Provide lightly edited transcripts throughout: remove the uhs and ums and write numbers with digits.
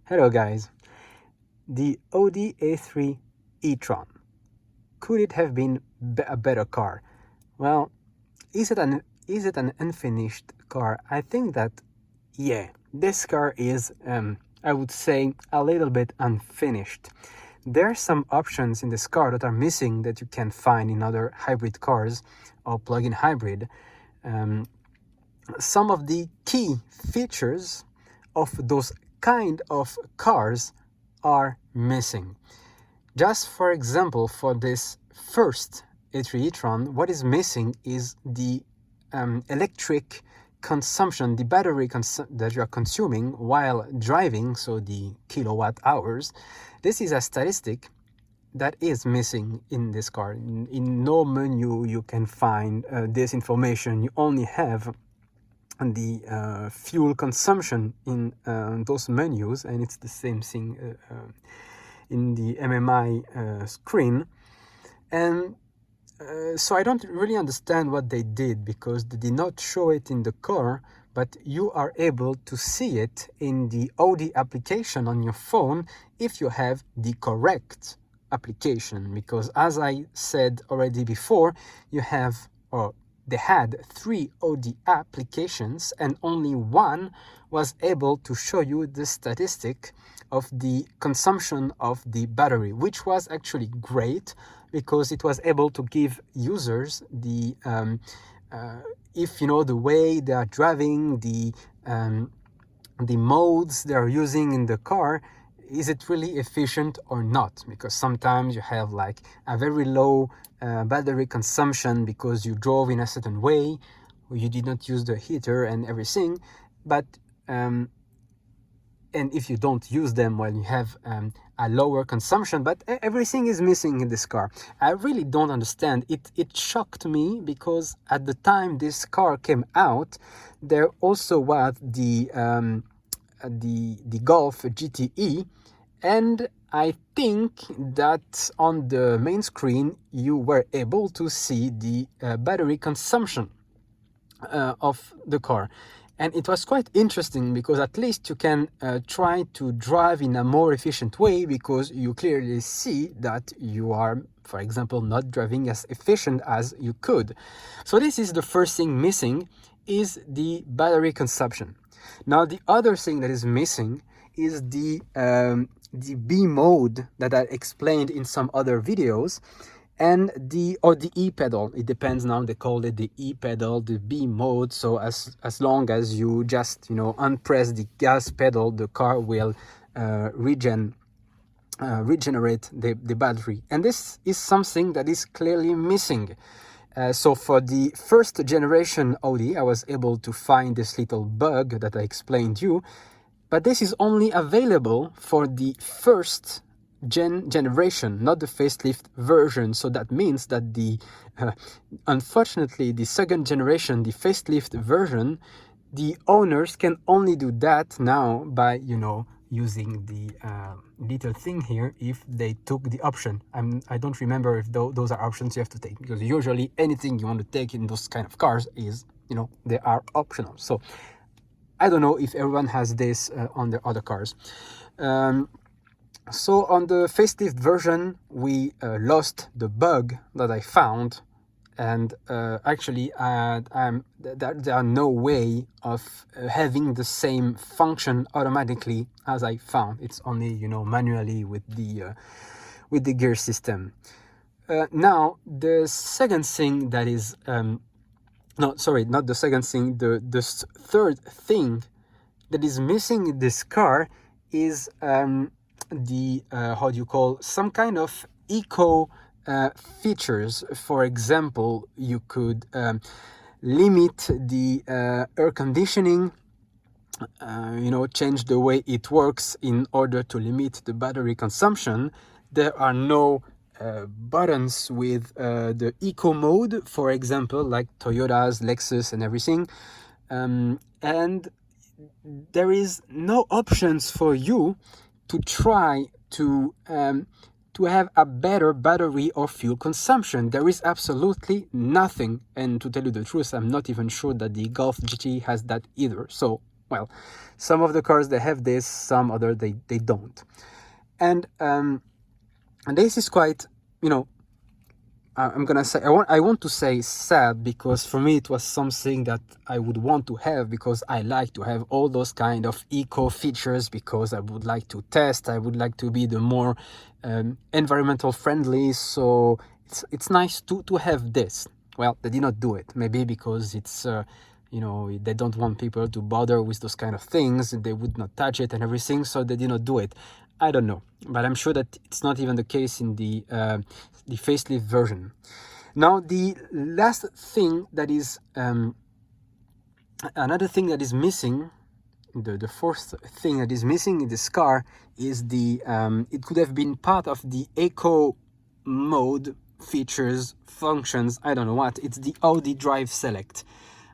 Hello guys, the Audi A3 e-tron. Could it have been a better car? Well, is it an unfinished car? I think that yeah, this car is I would say a little bit unfinished. There are some options in this car that are missing that you can find in other hybrid cars or plug-in hybrid. Some of the key features of those kind of cars are missing. Just for example, for this first A3 e-tron, what is missing is the electric consumption, the battery that you are consuming while driving, so the kilowatt hours. This is a statistic that is missing in this car. In no menu you can find this information. You only have the fuel consumption in those menus, and it's the same thing in the MMI screen. And so I don't really understand what they did, because they did not show it in the car, but you are able to see it in the Audi application on your phone if you have the correct application. Because as I said already before, you have, or they had 3 Audi applications and only one was able to show you the statistic of the consumption of the battery, which was actually great because it was able to give users the if you know the way they are driving, the modes they are using in the car, is it really efficient or not? Because sometimes you have like a very low battery consumption because you drove in a certain way, or you did not use the heater and everything, but and if you don't use them, well, you have a lower consumption, but everything is missing in this car. I really don't understand. It shocked me because at the time this car came out, there also was the Golf GTE, and I think that on the main screen you were able to see the battery consumption of the car. And it was quite interesting because at least you can try to drive in a more efficient way, because you clearly see that you are, for example, not driving as efficient as you could. So this is the first thing missing, is the battery consumption. Now the other thing that is missing is the B mode that I explained in some other videos, and the E pedal. It depends now, they call it the E pedal, the B mode. So as long as you just unpress the gas pedal, the car will regenerate the battery, and this is something that is clearly missing. So for the first generation Audi, I was able to find this little bug that I explained you, but this is only available for the first generation, not the facelift version. So that means that the unfortunately the second generation, the facelift version, the owners can only do that now by using the little thing here, if they took the option. I don't remember if those are options you have to take, because usually anything you want to take in those kind of cars is they are optional. So I don't know if everyone has this on their other cars. So on the facelift version, we lost the bug that I found, and actually there are no way of having the same function automatically as I found. It's only manually with the gear system. Now the second thing that is no, sorry, not the second thing, the third thing that is missing in this car is the how do you call, some kind of eco features. For example, you could limit the air conditioning, change the way it works in order to limit the battery consumption. There are no buttons with the eco mode, for example, like Toyota's, Lexus and everything, and there is no options for you to try to have a better battery or fuel consumption. There is absolutely nothing, and to tell you the truth, I'm not even sure that the Golf GTE has that either. So Well, some of the cars, they have this, some other they don't. And this is quite, I'm gonna say, I want to say sad, because for me it was something that I would want to have, because I like to have all those kind of eco features, because I would like to test, I would like to be the more environmental friendly. So it's nice to have this. Well, they did not do it, maybe because it's they don't want people to bother with those kind of things, they would not touch it and everything, so they did not do it. I don't know, but I'm sure that it's not even the case in the facelift version. Now, the last thing that is another thing that is missing, the fourth thing that is missing in this car is the it could have been part of the eco mode features, functions, I don't know what. It's the Audi Drive Select.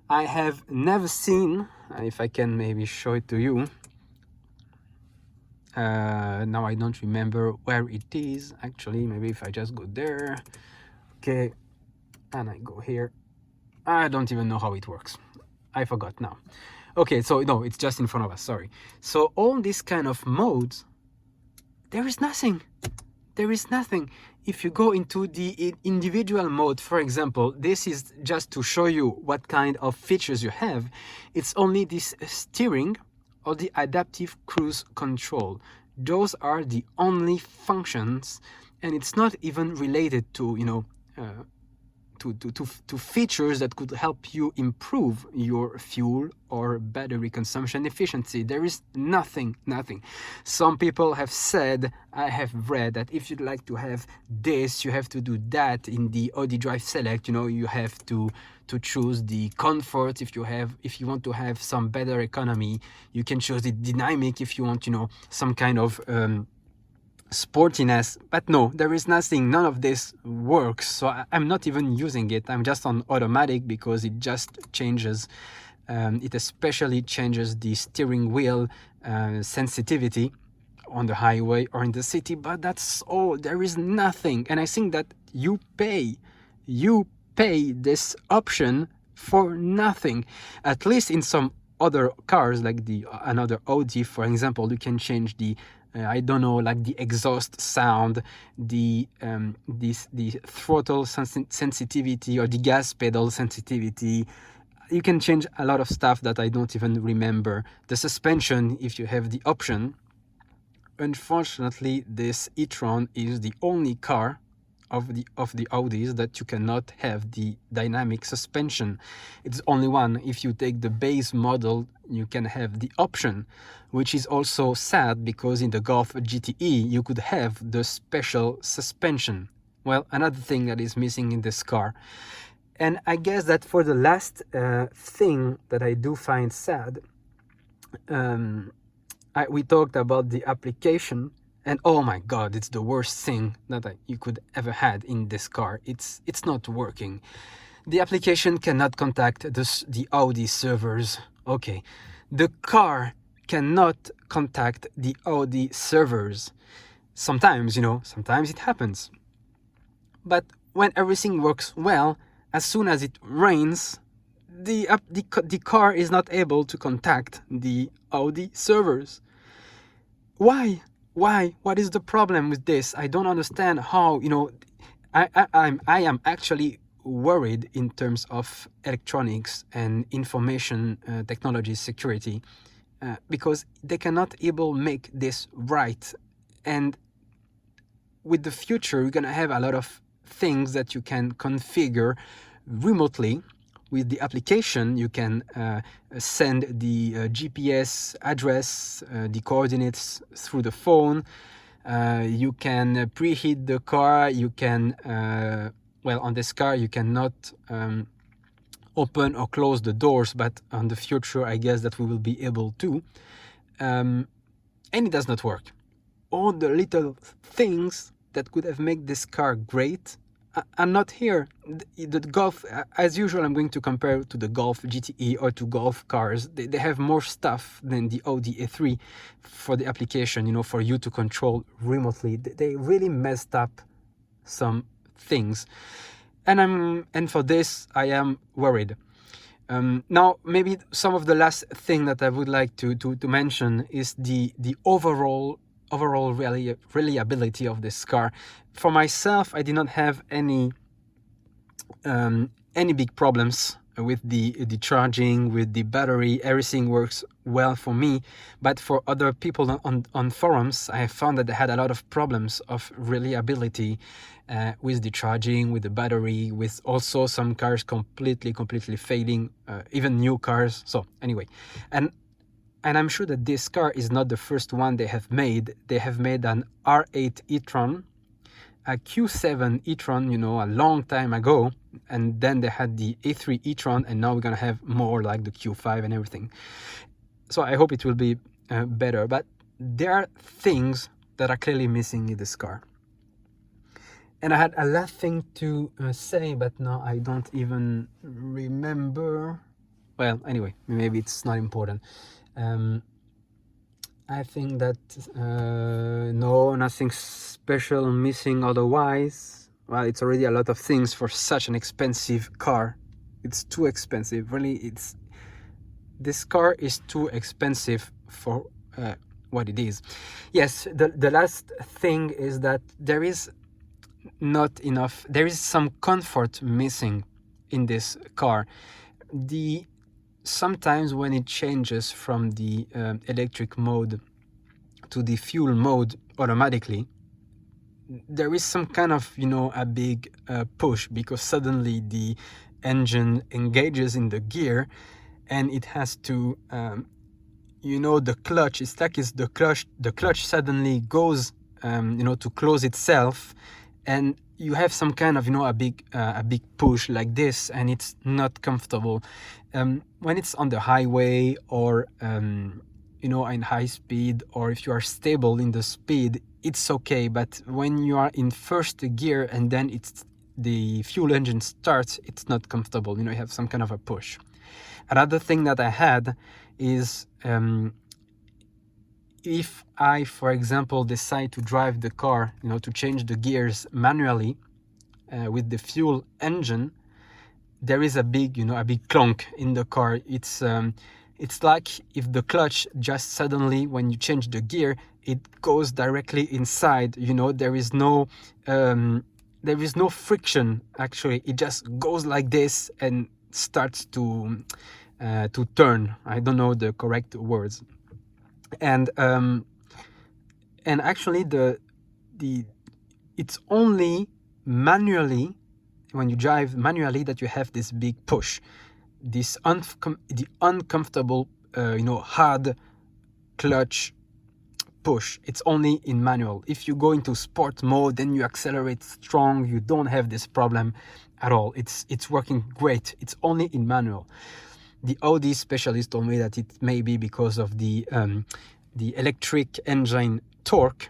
I have never seen, if I can maybe show it to you. Now I don't remember where it is actually. Maybe if I just go there, okay, and I go here, I don't even know how it works. I forgot now. Okay, so no, it's just in front of us, sorry. So all these kind of modes, there is nothing. There is nothing. If you go into the individual mode, for example, this is just to show you what kind of features you have. It's only this steering or the adaptive cruise control. Those are the only functions, and it's not even related to to features that could help you improve your fuel or battery consumption efficiency. There is nothing. Some people have said, I have read, that if you'd like to have this, you have to do that in the Audi Drive Select. You have to choose the comfort. If you want to have some better economy, you can choose the dynamic if you want some kind of sportiness. But no, there is nothing, none of this works. So I'm not even using it. I'm just on automatic, because it just changes, it especially changes the steering wheel sensitivity on the highway or in the city, but that's all. There is nothing. And I think that you pay this option for nothing. At least in some other cars, like another Audi, for example, you can change the I don't know, like the exhaust sound, the throttle sensitivity, or the gas pedal sensitivity. You can change a lot of stuff that I don't even remember. The suspension, if you have the option. Unfortunately, this e-tron is the only car of the Audis that you cannot have the dynamic suspension. It's only one. If you take the base model, you can have the option, which is also sad, because in the Golf GTE you could have the special suspension. Well, another thing that is missing in this car. And I guess that for the last thing that I do find sad, we talked about the application. And oh my god, it's the worst thing that you could ever had in this car. It's not working. The application cannot contact the Audi servers. Okay, the car cannot contact the Audi servers. Sometimes, sometimes it happens. But when everything works well, as soon as it rains, the car is not able to contact the Audi servers. Why? What is the problem with this? I don't understand how, I am actually worried in terms of electronics and information technology security, because they cannot make this right. And with the future, you're gonna have a lot of things that you can configure remotely. With the application, you can send the GPS address, the coordinates through the phone. You can preheat the car. You can, on this car, you cannot open or close the doors, but on the future, I guess that we will be able to. And it does not work. All the little things that could have made this car great are not here. The Golf, as usual, I'm going to compare to the Golf GTE or to Golf cars. They have more stuff than the Audi A3 for the application, for you to control remotely. They really messed up some things. And for this, I am worried. Now, maybe some of the last thing that I would like to mention is the overall reliability of this car. For myself, I did not have any big problems with the charging, with the battery. Everything works well for me, but for other people on forums, I have found that they had a lot of problems of reliability with the charging, with the battery, with also some cars completely failing, even new cars. So anyway, and I'm sure that this car is not the first one they have made. They have made an R8 e-tron, a Q7 e-tron, you know, a long time ago, and then they had the A3 e-tron, and now we're gonna have more like the Q5 and everything. So I hope it will be better, but there are things that are clearly missing in this car. And I had a last thing to say, but now I don't even remember. Well, anyway, maybe it's not important. I think that no, nothing special missing otherwise. Well, it's already a lot of things for such an expensive car. It's too expensive, really. This car is too expensive for what it is. Yes, the last thing is that there is not enough, there is some comfort missing in this car. Sometimes when it changes from the electric mode to the fuel mode automatically, there is some kind of, you know, a big push, because suddenly the engine engages in the gear and it has to, you know, the clutch, it's like the clutch suddenly goes, you know, to close itself, and you have some kind of, you know, a big push like this, and it's not comfortable. When it's on the highway, or you know, in high speed, or if you are stable in the speed, it's okay. But when you are in first gear and then the fuel engine starts, it's not comfortable. You know, you have some kind of a push. Another thing that I had is if I, for example, decide to drive the car, you know, to change the gears manually with the fuel engine, there is a big, you know, a big clunk in the car. It's like if the clutch just suddenly, when you change the gear, it goes directly inside. You know, there is no friction. Actually, it just goes like this and starts to turn. I don't know the correct words. And actually it's only manually, when you drive manually, that you have this big push, this the uncomfortable you know, hard clutch push. It's only in manual. If you go into sport mode, then you accelerate strong, you don't have this problem at all. It's working great. It's only in manual. The Audi specialist told me that it may be because of the electric engine torque,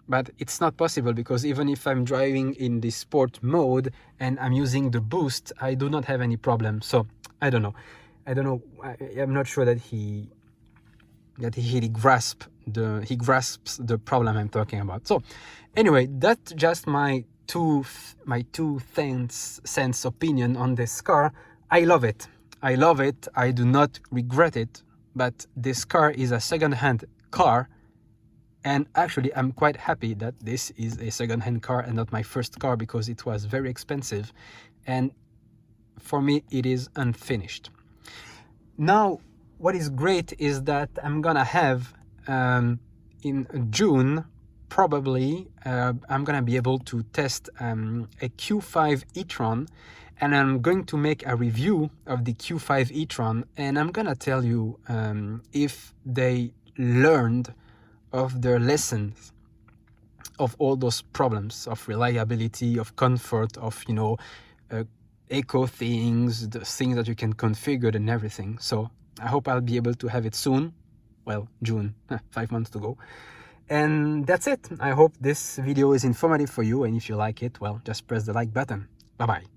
but it's not possible, because even if I'm driving in the sport mode and I'm using the boost, I do not have any problem. So I don't know. I'm not sure that he grasps the problem I'm talking about. So anyway, that's just my 2 cents opinion on this car. I love it. I do not regret it. But this car is a second-hand car, and actually I'm quite happy that this is a second-hand car and not my first car, because it was very expensive, and for me it is unfinished. Now what is great is that I'm gonna have in June probably I'm gonna be able to test a Q5 e-tron, and I'm going to make a review of the Q5 e-tron, and I'm gonna tell you if they learned of their lessons of all those problems of reliability, of comfort, of, you know, eco things, the things that you can configure and everything. So I hope I'll be able to have it soon. Well, June, 5 months to go. And that's it. I hope this video is informative for you, and if you like it, well, just press the like button. Bye bye.